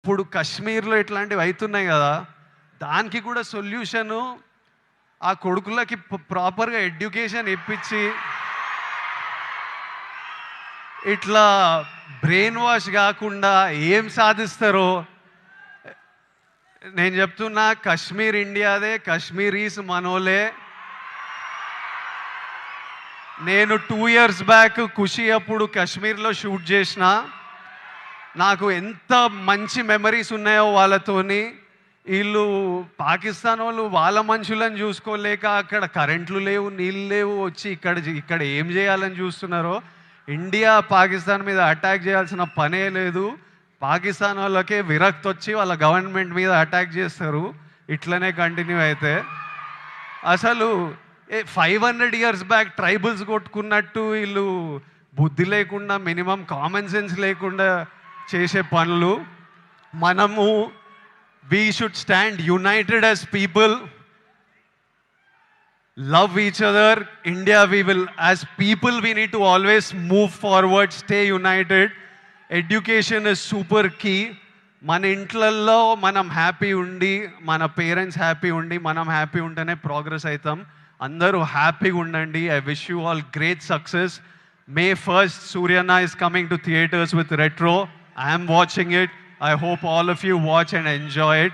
ఇప్పుడు కశ్మీర్లో ఇట్లాంటివి అవుతున్నాయి కదా, దానికి కూడా సొల్యూషను ఆ కొడుకులకి ప్రాపర్గా ఎడ్యుకేషన్ ఇప్పించి ఇట్లా బ్రెయిన్ వాష్ కాకుండా ఏం సాధిస్తారో నేను చెప్తున్నా. కశ్మీర్ ఇండియాదే, కశ్మీరీస్ మనోలే. నేను 2 years బ్యాక్ ఖుషి అప్పుడు కశ్మీర్లో షూట్ చేసిన. నాకు ఎంత మంచి మెమరీస్ ఉన్నాయో వాళ్ళతోని. వీళ్ళు పాకిస్తాన్ వాళ్ళు వాళ్ళ మనుషులను చూసుకోలేక అక్కడ కరెంట్లు లేవు, నీళ్ళు లేవు, వచ్చి ఇక్కడ ఏం చేయాలని చూస్తున్నారో. ఇండియా పాకిస్తాన్ మీద అటాక్ చేయాల్సిన పనే లేదు. పాకిస్తాన్ వాళ్ళకే విరక్తి వచ్చి వాళ్ళ గవర్నమెంట్ మీద అటాక్ చేస్తారు. ఇట్లనే కంటిన్యూ అయితే అసలు 500 years బ్యాక్ ట్రైబల్స్ కొట్టుకున్నట్టు వీళ్ళు బుద్ధి లేకుండా, మినిమం కామన్ సెన్స్ లేకుండా చేసే పనులు. మనము we should stand united as people, love each other. India, we will, as people, we need to always move forward, stay united. Education is super key. మన ఇంట్లల్లో మనం happy ఉండి, మన పేరెంట్స్ హ్యాపీ ఉండి, మనం హ్యాపీ ఉంటేనే ప్రోగ్రెస్ అవుతాం. అందరూ హ్యాపీగా ఉండండి. I wish you all great success. May 1st, Suryana is coming to theaters with Retro. I am watching it. I hope all of you watch and enjoy it.